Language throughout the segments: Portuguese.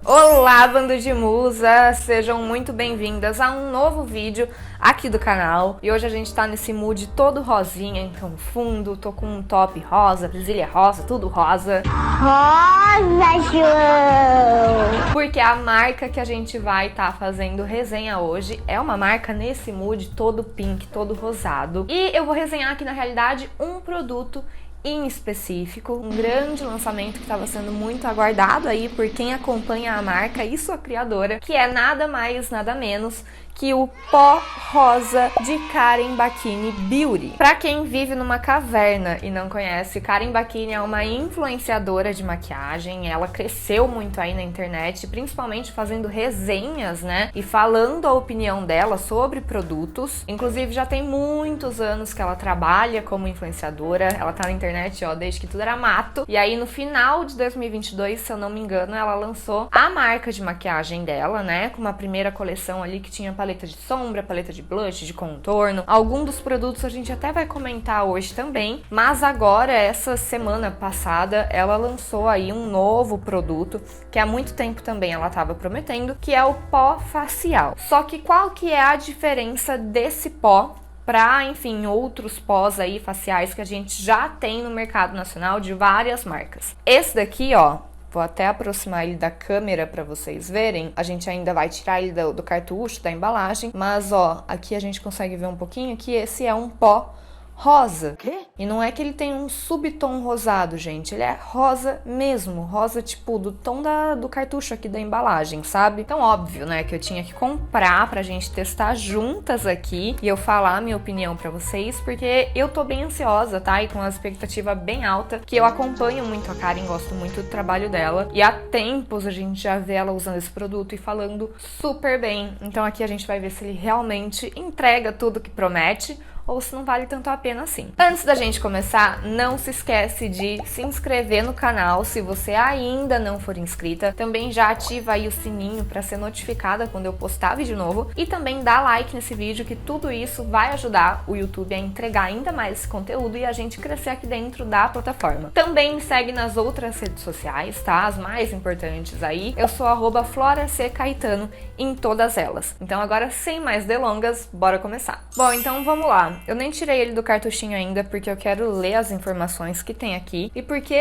Olá, bando de musa! Sejam muito bem-vindas a um novo vídeo aqui do canal. E hoje a gente tá nesse mood todo rosinha, então fundo, tô com um top rosa, presilha rosa, tudo rosa. Rosa, João! Porque a marca que a gente vai estar fazendo resenha hoje é uma marca nesse mood todo pink, todo rosado. E eu vou resenhar aqui na realidade um produto em específico, um grande lançamento que estava sendo muito aguardado aí por quem acompanha a marca e sua criadora, que é nada mais, nada menos que o pó rosa de Karen Bakini Beauty. Para quem vive numa caverna e não conhece, Karen Bakini é uma influenciadora de maquiagem. Ela cresceu muito aí na internet, principalmente fazendo resenhas, né? E falando a opinião dela sobre produtos. Inclusive, já tem muitos anos que ela trabalha como influenciadora. Ela tá na internet, ó, desde que tudo era mato. E aí, no final de 2022, se eu não me engano, ela lançou a marca de maquiagem dela, né? Com uma primeira coleção ali que tinha paleta de sombra, paleta de blush, de contorno. Algum dos produtos a gente até vai comentar hoje também, mas agora, essa semana passada, ela lançou aí um novo produto, que há muito tempo também ela estava prometendo, que é o pó facial. Só que qual que é a diferença desse pó para, enfim, outros pós aí faciais que a gente já tem no mercado nacional de várias marcas? Esse daqui, ó, vou até aproximar ele da câmera para vocês verem. A gente ainda vai tirar ele do cartucho, da embalagem. Mas, ó, aqui a gente consegue ver um pouquinho que esse é um pó rosa. Quê? E não é que ele tem um subtom rosado, gente. Ele é rosa mesmo. Rosa, tipo, do tom do cartucho aqui da embalagem, sabe? Então, óbvio, né, que eu tinha que comprar pra gente testar juntas aqui e eu falar a minha opinião pra vocês, porque eu tô bem ansiosa, tá? E com uma expectativa bem alta, que eu acompanho muito a Karen, gosto muito do trabalho dela. E há tempos a gente já vê ela usando esse produto e falando super bem. Então aqui a gente vai ver se ele realmente entrega tudo que promete, ou se não vale tanto a pena assim. Antes da gente começar, não se esquece de se inscrever no canal se você ainda não for inscrita. Também já ativa aí o sininho para ser notificada quando eu postar vídeo novo. E também dá like nesse vídeo, que tudo isso vai ajudar o YouTube a entregar ainda mais esse conteúdo e a gente crescer aqui dentro da plataforma. Também me segue nas outras redes sociais, tá? As mais importantes aí. Eu sou @FloraCCaetano em todas elas. Então agora, sem mais delongas, bora começar. Bom, então vamos lá. Eu nem tirei ele do cartuchinho ainda, porque eu quero ler as informações que tem aqui e porque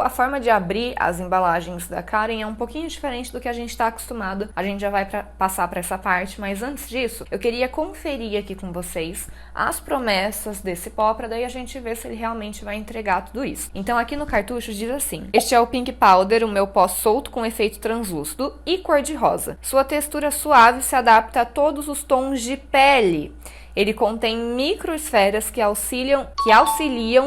a forma de abrir as embalagens da Karen é um pouquinho diferente do que a gente está acostumado. A gente já vai passar para essa parte, mas antes disso, eu queria conferir aqui com vocês as promessas desse pó, para daí a gente ver se ele realmente vai entregar tudo isso. Então aqui no cartucho diz assim: este é o Pink Powder, o meu pó solto com efeito translúcido e cor de rosa. Sua textura suave se adapta a todos os tons de pele. Ele contém microesferas que auxiliam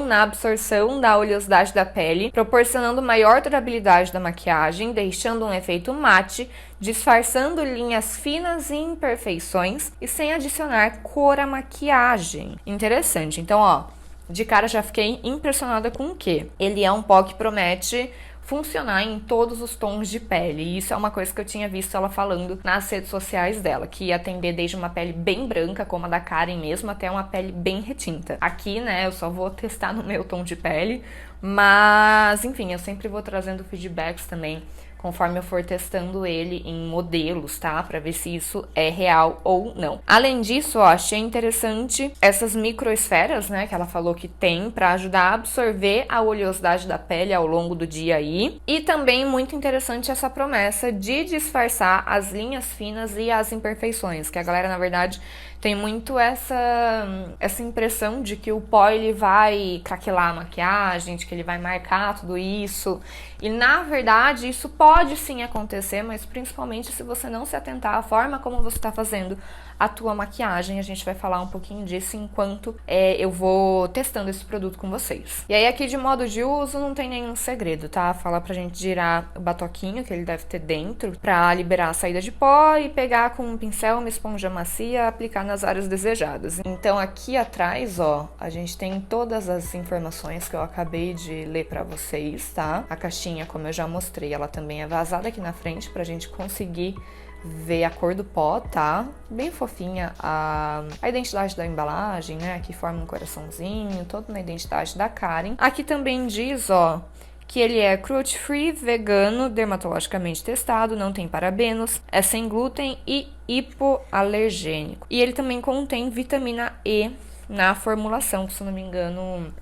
na absorção da oleosidade da pele, proporcionando maior durabilidade da maquiagem, deixando um efeito mate, disfarçando linhas finas e imperfeições e sem adicionar cor à maquiagem. Interessante. Então, ó, de cara já fiquei impressionada com o quê? Ele é um pó que promete funcionar em todos os tons de pele. E isso é uma coisa que eu tinha visto ela falando nas redes sociais dela, que ia atender desde uma pele bem branca, como a da Karen mesmo, até uma pele bem retinta. Aqui, né, eu só vou testar no meu tom de pele, mas, enfim, eu sempre vou trazendo feedbacks também, conforme eu for testando ele em modelos, tá? Pra ver se isso é real ou não. Além disso, ó, achei interessante essas microesferas, né, que ela falou que tem pra ajudar a absorver a oleosidade da pele ao longo do dia aí. E também muito interessante essa promessa de disfarçar as linhas finas e as imperfeições, que a galera, na verdade, tem muito essa impressão de que o pó ele vai craquelar a maquiagem, de que ele vai marcar tudo isso. E na verdade isso pode sim acontecer, mas principalmente se você não se atentar à forma como você está fazendo a tua maquiagem. A gente vai falar um pouquinho disso enquanto eu vou testando esse produto com vocês. E aí aqui de modo de uso não tem nenhum segredo, tá? Fala pra gente girar o batoquinho que ele deve ter dentro pra liberar a saída de pó e pegar com um pincel, uma esponja macia, aplicar nas áreas desejadas. Então aqui atrás, ó, a gente tem todas as informações que eu acabei de ler pra vocês, tá? A caixinha, como eu já mostrei, ela também é vazada aqui na frente pra gente conseguir ver a cor do pó, tá? Bem fofinha a identidade da embalagem, né? Aqui forma um coraçãozinho, toda na identidade da Karen. Aqui também diz, ó, que ele é cruelty free, vegano, dermatologicamente testado, não tem parabenos, é sem glúten e hipoalergênico. E ele também contém vitamina E na formulação, que, se eu não me engano,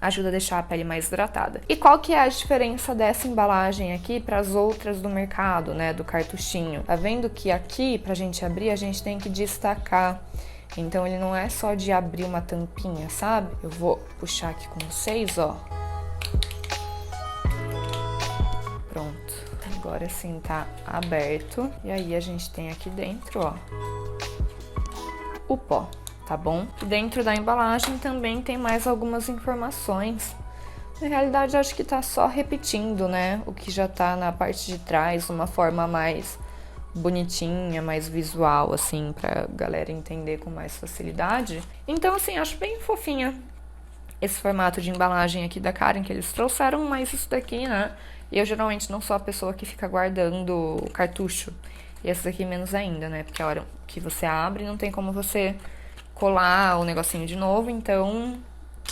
ajuda a deixar a pele mais hidratada. E qual que é a diferença dessa embalagem aqui para as outras do mercado, né, do cartuchinho? Tá vendo que aqui, pra gente abrir, a gente tem que destacar. Então ele não é só de abrir uma tampinha, sabe? Eu vou puxar aqui com vocês, ó. Pronto. Agora sim tá aberto. E aí a gente tem aqui dentro, ó, o pó. Tá bom? Dentro da embalagem também tem mais algumas informações. Na realidade, acho que tá só repetindo, né? O que já tá na parte de trás, de uma forma mais bonitinha, mais visual, assim, pra galera entender com mais facilidade. Então, assim, acho bem fofinha esse formato de embalagem aqui da Karen que eles trouxeram, mas isso daqui, né? Eu geralmente não sou a pessoa que fica guardando o cartucho. E esse daqui menos ainda, né? Porque a hora que você abre, não tem como você colar o negocinho de novo, então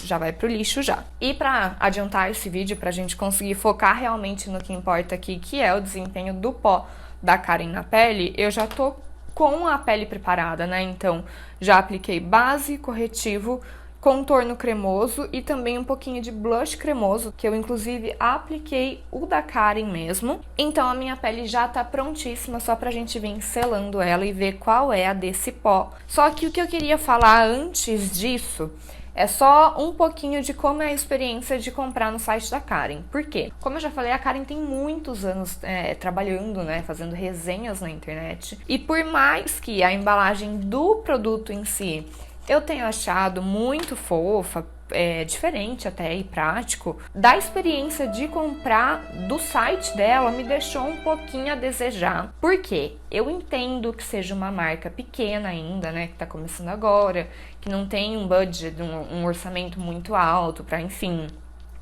já vai pro lixo já. E pra adiantar esse vídeo, pra gente conseguir focar realmente no que importa aqui, que é o desempenho do pó da Karen na pele, eu já tô com a pele preparada, né? Então, já apliquei base, corretivo, contorno cremoso e também um pouquinho de blush cremoso, que eu inclusive apliquei o da Karen mesmo. Então a minha pele já tá prontíssima, só pra gente vir selando ela e ver qual é a desse pó. Só que o que eu queria falar antes disso é só um pouquinho de como é a experiência de comprar no site da Karen. Por quê? Como eu já falei, a Karen tem muitos anos trabalhando, né, fazendo resenhas na internet. E por mais que a embalagem do produto em si eu tenho achado muito fofa, diferente até e prático, da experiência de comprar do site dela me deixou um pouquinho a desejar. Por quê? Eu entendo que seja uma marca pequena ainda, né, que tá começando agora, que não tem um budget, um orçamento muito alto para, enfim,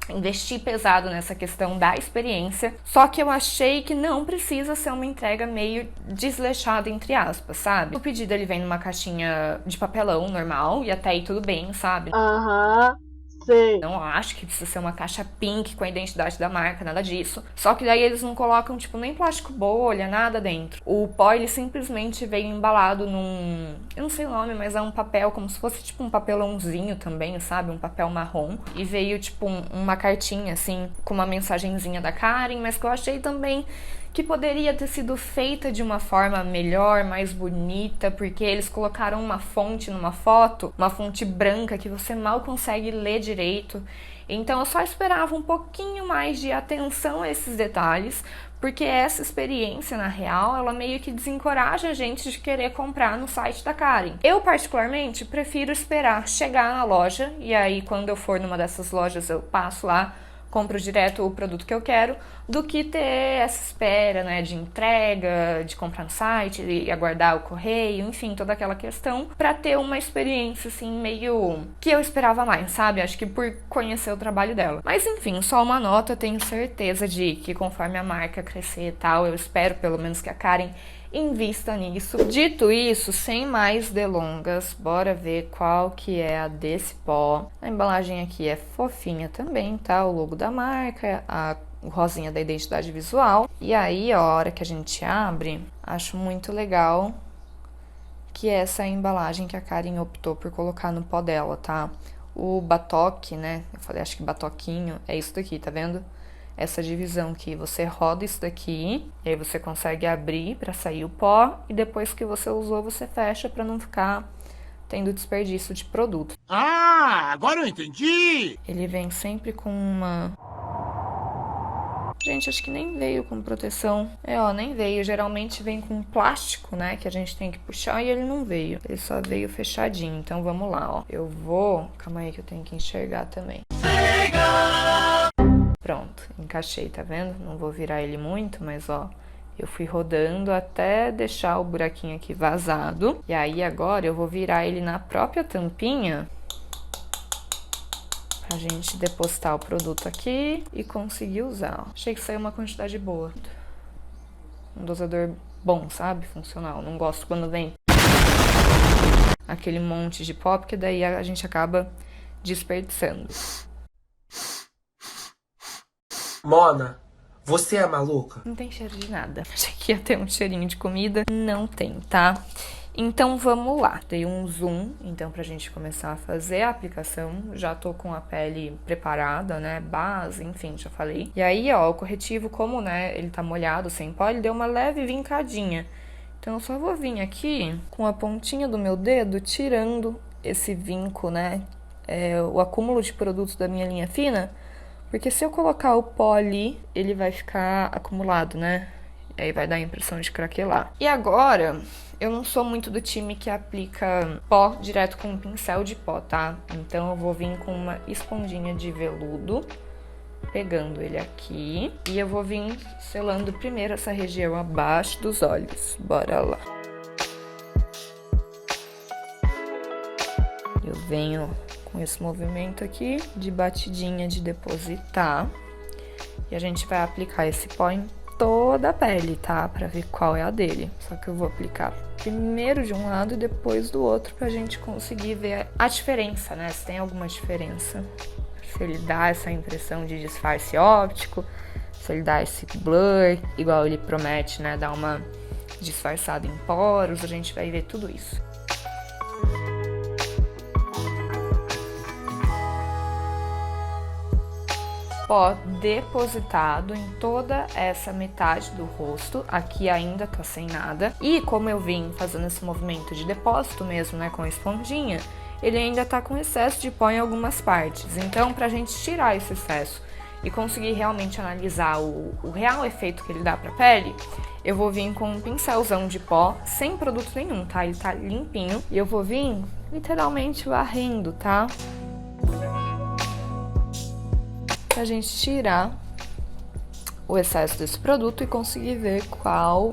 investir pesado nessa questão da experiência, só que eu achei que não precisa ser uma entrega meio desleixada, entre aspas, sabe? O pedido ele vem numa caixinha de papelão normal e até aí tudo bem, sabe? Aham, sei. Não acho que precisa ser uma caixa pink com a identidade da marca, nada disso. Só que daí eles não colocam, tipo, nem plástico bolha, nada dentro. O pó, ele simplesmente veio embalado num... eu não sei o nome, mas é um papel, como se fosse, tipo, um papelãozinho também, sabe? Um papel marrom. E veio, tipo, uma cartinha, assim, com uma mensagenzinha da Karen, mas que eu achei também que poderia ter sido feita de uma forma melhor, mais bonita, porque eles colocaram uma fonte numa foto, uma fonte branca que você mal consegue ler direito. Então eu só esperava um pouquinho mais de atenção a esses detalhes, porque essa experiência, na real, ela meio que desencoraja a gente de querer comprar no site da Karen. Eu, particularmente, prefiro esperar chegar na loja, e aí quando eu for numa dessas lojas eu passo lá, compro direto o produto que eu quero, do que ter essa espera, né, de entrega, de comprar no site e aguardar o correio, enfim, toda aquela questão, pra ter uma experiência, assim, meio que eu esperava mais, sabe? Acho que por conhecer o trabalho dela. Mas, enfim, só uma nota, tenho certeza de que conforme a marca crescer e tal, eu espero pelo menos que a Karen invista nisso. Dito isso, sem mais delongas, bora ver qual que é a desse pó. A embalagem aqui é fofinha também, tá? O logo da marca, a rosinha da identidade visual. E aí, ó, a hora que a gente abre, acho muito legal que essa é a embalagem que a Karen optou por colocar no pó dela, tá? O batoque, né? Eu falei, acho que batoquinho é isso daqui, tá vendo? Essa divisão que você roda isso daqui, e aí você consegue abrir para sair o pó, e depois que você usou, você fecha para não ficar tendo desperdício de produto. Ah, agora eu entendi! Ele vem sempre com uma... Gente, acho que nem veio com proteção. Ó, nem veio. Geralmente vem com plástico, né, que a gente tem que puxar, e ele não veio. Ele só veio fechadinho. Então vamos lá, ó. Eu vou... Calma aí que eu tenho que enxergar também. Pronto, encaixei, tá vendo? Não vou virar ele muito, mas ó, eu fui rodando até deixar o buraquinho aqui vazado. E aí agora eu vou virar ele na própria tampinha pra gente depositar o produto aqui e conseguir usar, ó. Achei que saiu uma quantidade boa. Um dosador bom, sabe? Funcional. Não gosto quando vem aquele monte de pó, porque daí a gente acaba desperdiçando. Mona, você é maluca? Não tem cheiro de nada. Achei que ia ter um cheirinho de comida. Não tem, tá? Então, vamos lá. Dei um zoom, então, pra gente começar a fazer a aplicação. Já tô com a pele preparada, né? Base, enfim, já falei. E aí, ó, o corretivo, como, né, ele tá molhado, sem pó, ele deu uma leve vincadinha. Então, eu só vou vir aqui com a pontinha do meu dedo, tirando esse vinco, né? O acúmulo de produtos da minha linha fina. Porque se eu colocar o pó ali, ele vai ficar acumulado, né? Aí vai dar a impressão de craquelar. E agora, eu não sou muito do time que aplica pó direto com um pincel de pó, tá? Então eu vou vir com uma esponjinha de veludo, pegando ele aqui. E eu vou vir selando primeiro essa região abaixo dos olhos. Bora lá. Eu venho com esse movimento aqui de batidinha de depositar. E a gente vai aplicar esse pó em toda a pele, tá? Pra ver qual é a dele. Só que eu vou aplicar primeiro de um lado e depois do outro pra gente conseguir ver a diferença, né? Se tem alguma diferença. Se ele dá essa impressão de disfarce óptico, se ele dá esse blur, igual ele promete, né? Dar uma disfarçada em poros, a gente vai ver tudo isso. Pó depositado em toda essa metade do rosto, aqui ainda tá sem nada. E como eu vim fazendo esse movimento de depósito mesmo, né, com a esponjinha, ele ainda tá com excesso de pó em algumas partes. Então, pra gente tirar esse excesso e conseguir realmente analisar o real efeito que ele dá pra pele, eu vou vir com um pincelzão de pó, sem produto nenhum, tá? Ele tá limpinho. E eu vou vir literalmente varrendo, tá? Pra gente tirar o excesso desse produto e conseguir ver qual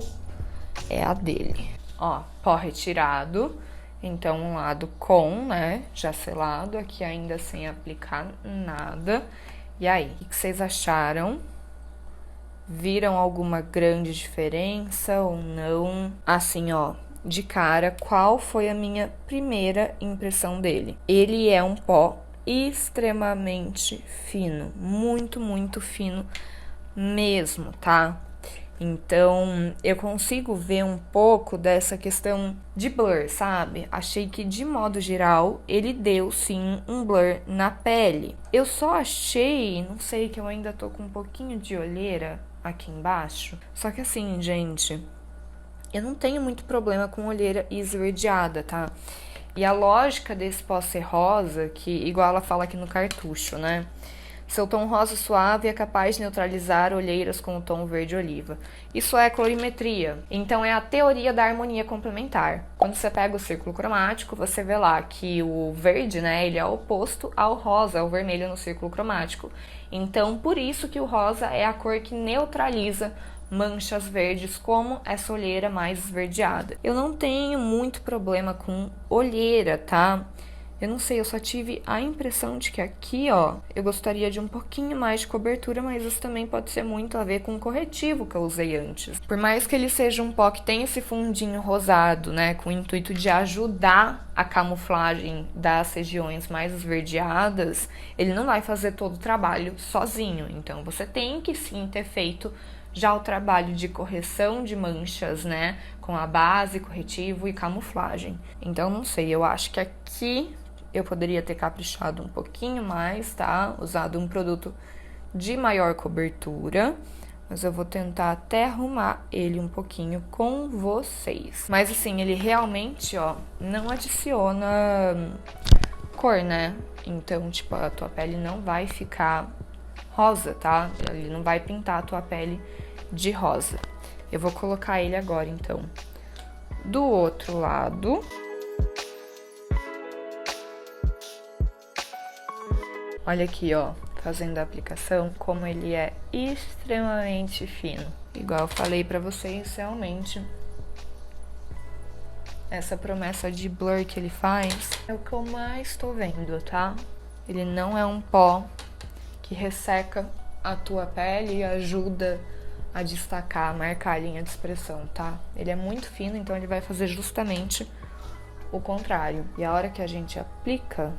é a dele. Ó, pó retirado, então um lado com, né, já selado, aqui ainda sem aplicar nada. E aí, o que vocês acharam? Viram alguma grande diferença ou não? Assim, ó, de cara, qual foi a minha primeira impressão dele? Ele é um pó extremamente fino, muito, muito fino mesmo, tá? Então, eu consigo ver um pouco dessa questão de blur, sabe? Achei que, de modo geral, ele deu, sim, um blur na pele. Eu só achei, não sei, que eu ainda tô com um pouquinho de olheira aqui embaixo. Só que assim, gente, eu não tenho muito problema com olheira esverdeada, tá? E a lógica desse pó ser rosa, que igual ela fala aqui no cartucho, né? Seu tom rosa suave é capaz de neutralizar olheiras com o tom verde oliva. Isso é colorimetria. Então é a teoria da harmonia complementar. Quando você pega o círculo cromático, você vê lá que o verde, né, ele é oposto ao rosa, ao vermelho no círculo cromático. Então, por isso que o rosa é a cor que neutraliza manchas verdes, como essa olheira mais esverdeada. Eu não tenho muito problema com olheira, tá? Eu não sei, eu só tive a impressão de que aqui, ó, eu gostaria de um pouquinho mais de cobertura, mas isso também pode ser muito a ver com o corretivo que eu usei antes. Por mais que ele seja um pó que tem esse fundinho rosado, né, com o intuito de ajudar a camuflagem das regiões mais esverdeadas, ele não vai fazer todo o trabalho sozinho. Então, você tem que sim ter feito já o trabalho de correção de manchas, né, com a base, corretivo e camuflagem. Então, não sei, eu acho que aqui eu poderia ter caprichado um pouquinho mais, tá? Usado um produto de maior cobertura, mas eu vou tentar até arrumar ele um pouquinho com vocês. Mas assim, ele realmente, ó, não adiciona cor, né? Então, tipo, a tua pele não vai ficar rosa, tá? Ele não vai pintar a tua pele de rosa. Eu vou colocar ele agora, então, do outro lado. Olha aqui, ó, fazendo a aplicação, como ele é extremamente fino. Igual eu falei pra vocês, realmente, essa promessa de blur que ele faz é o que eu mais tô vendo, tá? Ele não é um pó que resseca a tua pele e ajuda a destacar, a marcar a linha de expressão, tá? Ele é muito fino, então ele vai fazer justamente o contrário. E a hora que a gente aplica,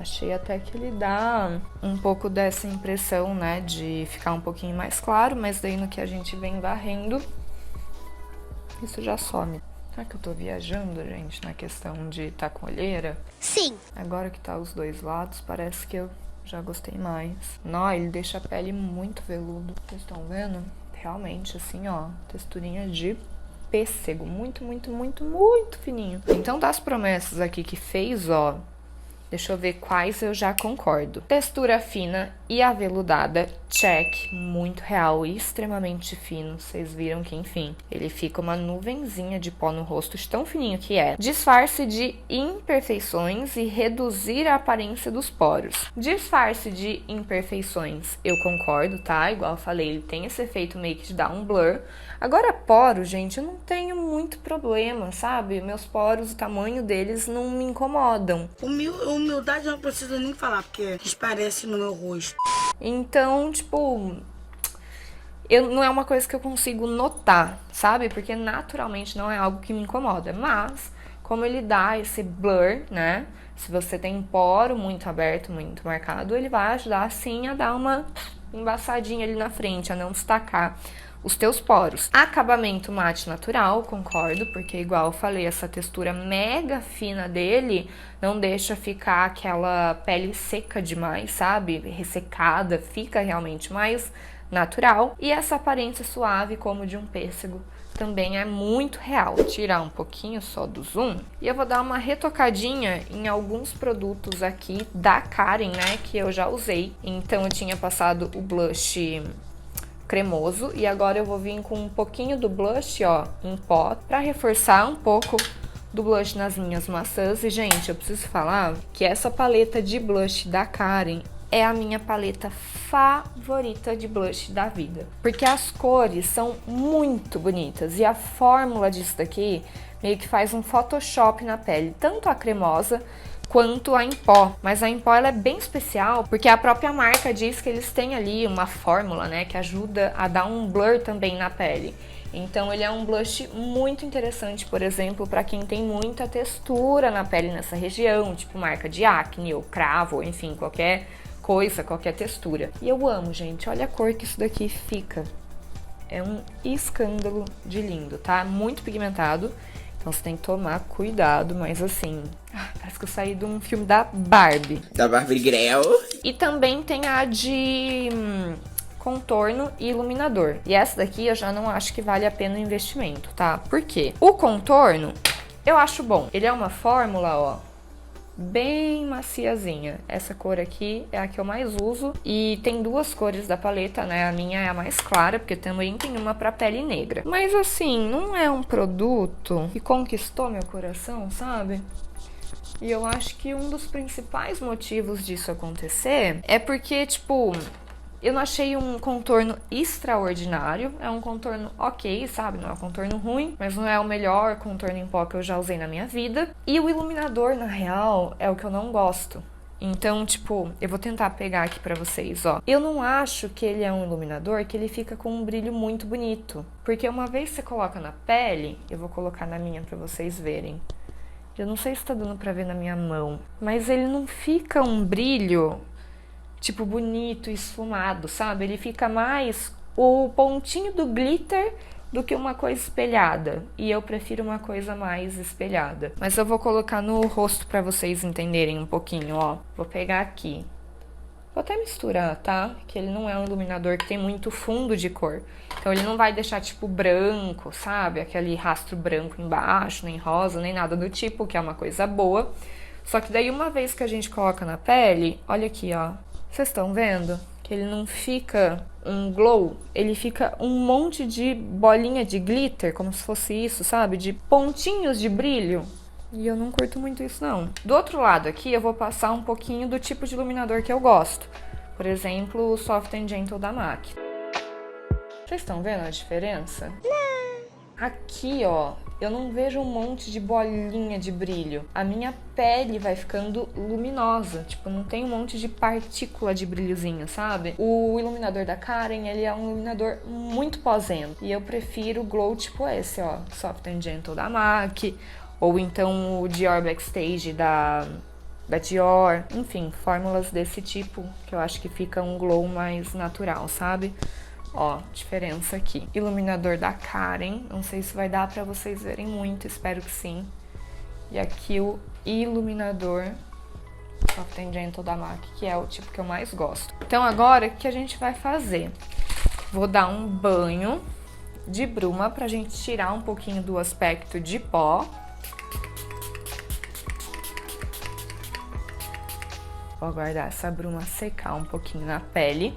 Achei até que ele dá um pouco dessa impressão, né, de ficar um pouquinho mais claro, mas daí no que a gente vem varrendo, isso já some. Será que eu tô viajando, gente, na questão de tá com olheira? Sim. Agora que tá os dois lados, parece que eu já gostei mais. Não, ele deixa a pele muito veludo. Vocês estão vendo? Realmente, assim, ó, texturinha de pêssego. Muito, muito, muito, muito fininho. Então, das promessas aqui que fez, ó, deixa eu ver quais eu já concordo. Textura fina e aveludada, check, muito real e extremamente fino. Vocês viram que, enfim, ele fica uma nuvenzinha de pó no rosto, de tão fininho que é. Disfarce de imperfeições e reduzir a aparência dos poros. Disfarce de imperfeições, eu concordo, tá? Igual eu falei, ele tem esse efeito meio que de dar um blur. Agora, poros, gente, eu não tenho muito problema, sabe? Meus poros, o tamanho deles não me incomodam. Humildade eu não preciso nem falar, porque esparece no meu rosto. Então, tipo, não é uma coisa que eu consigo notar, sabe? Porque naturalmente não é algo que me incomoda. Mas, como ele dá esse blur, né? Se você tem um poro muito aberto, muito marcado, ele vai ajudar, sim, a dar uma embaçadinha ali na frente, a não destacar os teus poros. Acabamento mate natural, concordo, porque igual eu falei, essa textura mega fina dele não deixa ficar aquela pele seca demais, sabe? Ressecada, fica realmente mais natural. E essa aparência suave como de um pêssego também é muito real. Vou tirar um pouquinho só do zoom e eu vou dar uma retocadinha em alguns produtos aqui da Karen, né, que eu já usei. Então eu tinha passado o blush cremoso e agora eu vou vir com um pouquinho do blush, ó, em pó, pra reforçar um pouco do blush nas minhas maçãs. E, gente, eu preciso falar que essa paleta de blush da Karen é a minha paleta favorita de blush da vida. Porque as cores são muito bonitas e a fórmula disso daqui meio que faz um Photoshop na pele, tanto a cremosa quanto a em pó. Mas a em pó ela é bem especial porque a própria marca diz que eles têm ali uma fórmula, né, que ajuda a dar um blur também na pele. Então ele é um blush muito interessante, por exemplo, para quem tem muita textura na pele nessa região, tipo marca de acne ou cravo, ou enfim, qualquer coisa, qualquer textura. E eu amo, gente, olha a cor que isso daqui fica. É um escândalo de lindo, tá? Muito pigmentado. Então você tem que tomar cuidado, mas assim, parece que eu saí de um filme da Barbie. Da Barbie Grell. E também tem a de contorno e iluminador. E essa daqui eu já não acho que vale a pena o investimento, tá? Por quê? O contorno eu acho bom. Ele é uma fórmula, ó, bem maciazinha. Essa cor aqui é a que eu mais uso. E tem duas cores da paleta, né? A minha é a mais clara, porque também tem uma pra pele negra. Mas assim, não é um produto que conquistou meu coração, sabe? E eu acho que um dos principais motivos disso acontecer é porque, tipo, eu não achei um contorno extraordinário. É um contorno ok, sabe? Não é um contorno ruim, mas não é o melhor contorno em pó que eu já usei na minha vida. E o iluminador, na real, é o que eu não gosto. Então, tipo, eu vou tentar pegar aqui pra vocês, ó. Eu não acho que ele é um iluminador que ele fica com um brilho muito bonito. Porque uma vez que você coloca na pele, eu vou colocar na minha pra vocês verem. Eu não sei se tá dando pra ver na minha mão, mas ele não fica um brilho tipo, bonito, esfumado, sabe? Ele fica mais o pontinho do glitter do que uma coisa espelhada. E eu prefiro uma coisa mais espelhada. Mas eu vou colocar no rosto pra vocês entenderem um pouquinho, ó. Vou pegar aqui. Vou até misturar, tá? Que ele não é um iluminador que tem muito fundo de cor. Então ele não vai deixar, tipo, branco, sabe? Aquele rastro branco embaixo, nem rosa, nem nada do tipo, que é uma coisa boa. Só que daí uma vez que a gente coloca na pele, olha aqui, ó. Vocês estão vendo? Que ele não fica um glow, ele fica um monte de bolinha de glitter, como se fosse isso, sabe? De pontinhos de brilho. E eu não curto muito isso, não. Do outro lado aqui, eu vou passar um pouquinho do tipo de iluminador que eu gosto. Por exemplo, o Soft and Gentle da MAC. Vocês estão vendo a diferença? Aqui, ó, eu não vejo um monte de bolinha de brilho. A minha pele vai ficando luminosa. Tipo, não tem um monte de partícula de brilhozinho, sabe? O iluminador da Karen, ele é um iluminador muito posento. E eu prefiro o glow tipo esse, ó. Soft and Gentle da MAC. Ou então o Dior Backstage da da Dior, enfim, fórmulas desse tipo que eu acho que fica um glow mais natural, sabe? Ó, diferença aqui. Iluminador da Karen, não sei se vai dar pra vocês verem muito, espero que sim. E aqui o iluminador Soft & Gentle da MAC, que é o tipo que eu mais gosto. Então agora, o que a gente vai fazer? Vou dar um banho de bruma pra gente tirar um pouquinho do aspecto de pó. Vou aguardar essa bruma secar um pouquinho na pele.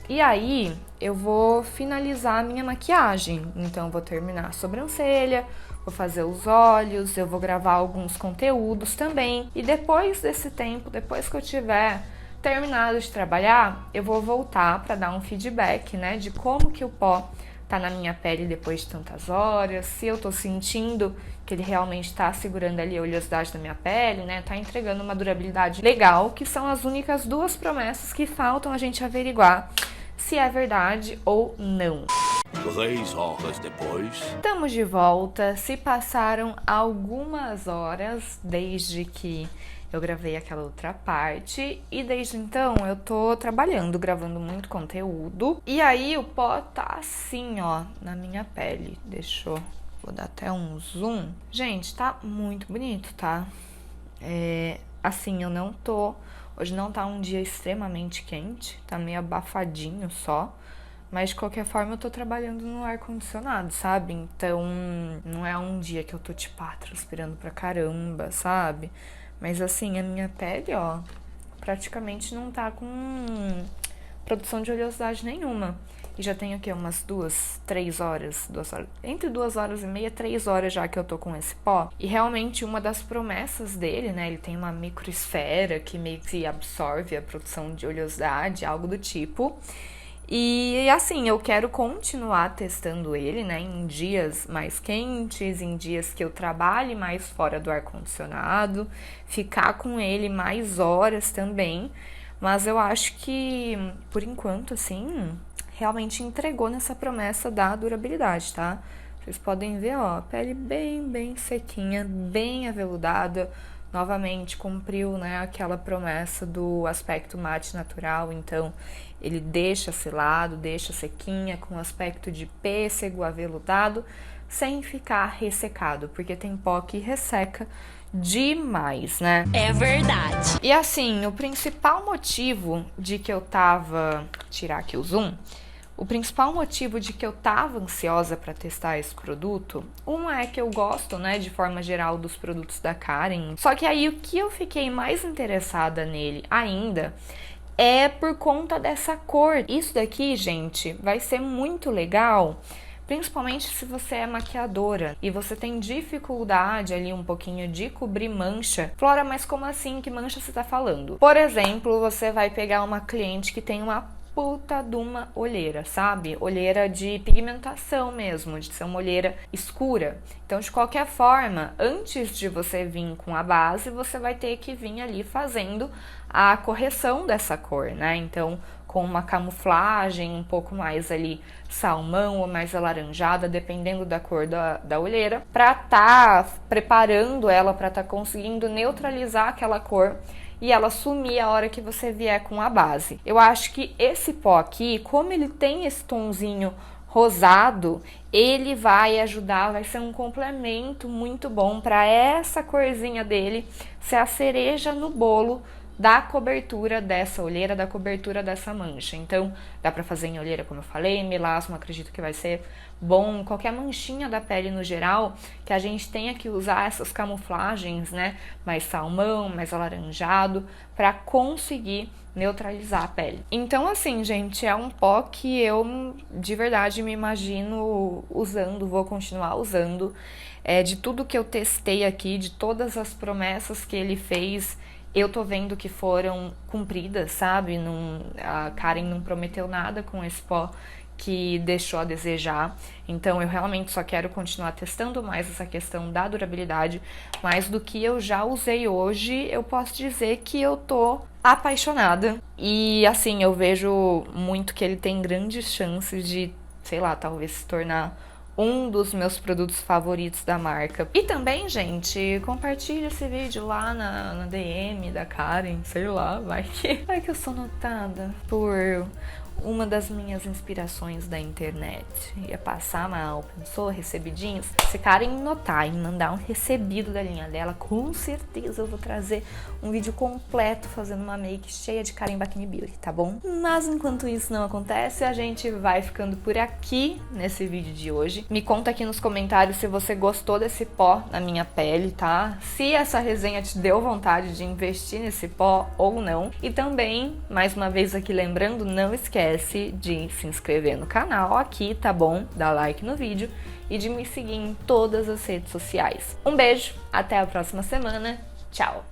E aí, eu vou finalizar a minha maquiagem. Então, eu vou terminar a sobrancelha, vou fazer os olhos, eu vou gravar alguns conteúdos também. E depois desse tempo, depois que eu tiver terminado de trabalhar, eu vou voltar para dar um feedback, né, de como que o pó tá na minha pele depois de tantas horas, se eu tô sentindo que ele realmente tá segurando ali a oleosidade da minha pele, né, tá entregando uma durabilidade legal, que são as únicas duas promessas que faltam a gente averiguar se é verdade ou não. 3 horas depois. Estamos de volta, se passaram algumas horas desde que eu gravei aquela outra parte e desde então eu tô trabalhando, gravando muito conteúdo. E aí o pó tá assim, ó, na minha pele. Vou dar até um zoom. Gente, tá muito bonito, tá? Assim, eu não tô... Hoje não tá um dia extremamente quente, tá meio abafadinho só. Mas, de qualquer forma, eu tô trabalhando no ar-condicionado, sabe? Então, não é um dia que eu tô, tipo, transpirando pra caramba, sabe? Mas, assim, a minha pele, ó, praticamente não tá com produção de oleosidade nenhuma. E já tem aqui umas 3 horas, entre 2 horas e meia, 3 horas já que eu tô com esse pó. E realmente uma das promessas dele, né, ele tem uma microesfera que meio que absorve a produção de oleosidade, algo do tipo. E assim, eu quero continuar testando ele, né, em dias mais quentes, em dias que eu trabalhe mais fora do ar-condicionado, ficar com ele mais horas também. Mas eu acho que, por enquanto, assim, realmente entregou nessa promessa da durabilidade, tá? Vocês podem ver, ó, a pele bem sequinha, bem aveludada. Novamente, cumpriu, né, aquela promessa do aspecto mate natural, então ele deixa selado, deixa sequinha, com aspecto de pêssego aveludado, sem ficar ressecado, porque tem pó que resseca demais, né? É verdade. E assim, o principal motivo de que eu tava... Tirar aqui o zoom. O principal motivo de que eu tava ansiosa para testar esse produto, é que eu gosto, né, de forma geral dos produtos da Karen. Só que aí o que eu fiquei mais interessada nele ainda é por conta dessa cor. Isso daqui, gente, vai ser muito legal, principalmente se você é maquiadora e você tem dificuldade ali um pouquinho de cobrir mancha. Flora, mas como assim? Que mancha você tá falando? Por exemplo, você vai pegar uma cliente que tem uma puta de uma olheira, sabe? Olheira de pigmentação mesmo, de ser uma olheira escura. Então, de qualquer forma, antes de você vir com a base, você vai ter que vir ali fazendo a correção dessa cor, né? Então, com uma camuflagem um pouco mais ali salmão ou mais alaranjada, dependendo da cor da olheira, pra tá preparando ela, pra tá conseguindo neutralizar aquela cor e ela sumir a hora que você vier com a base. Eu acho que esse pó aqui, como ele tem esse tonzinho rosado, ele vai ajudar, vai ser um complemento muito bom para essa corzinha dele ser a cereja no bolo da cobertura dessa olheira, da cobertura dessa mancha. Então, dá pra fazer em olheira, como eu falei, melasma, acredito que vai ser bom. Qualquer manchinha da pele no geral, que a gente tenha que usar essas camuflagens, né, mais salmão, mais alaranjado, pra conseguir neutralizar a pele. Então, assim, gente, é um pó que eu, de verdade, me imagino usando, vou continuar usando. De tudo que eu testei aqui, de todas as promessas que ele fez, eu tô vendo que foram cumpridas, sabe? A Karen não prometeu nada com esse pó que deixou a desejar. Então, eu realmente só quero continuar testando mais essa questão da durabilidade. Mais do que eu já usei hoje, eu posso dizer que eu tô apaixonada. E, assim, eu vejo muito que ele tem grandes chances de, sei lá, talvez se tornar um dos meus produtos favoritos da marca. E também, gente, compartilha esse vídeo lá na DM da Karen, sei lá, vai que eu sou notada por uma das minhas inspirações da internet. Ia passar mal, pensou, recebidinhos? Se Karen notar e me mandar um recebido da linha dela, com certeza eu vou trazer um vídeo completo fazendo uma make cheia de Karen Bikini Beauty, tá bom? Mas enquanto isso não acontece, a gente vai ficando por aqui nesse vídeo de hoje. Me conta aqui nos comentários se você gostou desse pó na minha pele, tá? Se essa resenha te deu vontade de investir nesse pó ou não. E também, mais uma vez aqui lembrando, não esquece de se inscrever no canal aqui, tá bom? Dá like no vídeo e de me seguir em todas as redes sociais. Um beijo, até a próxima semana, tchau!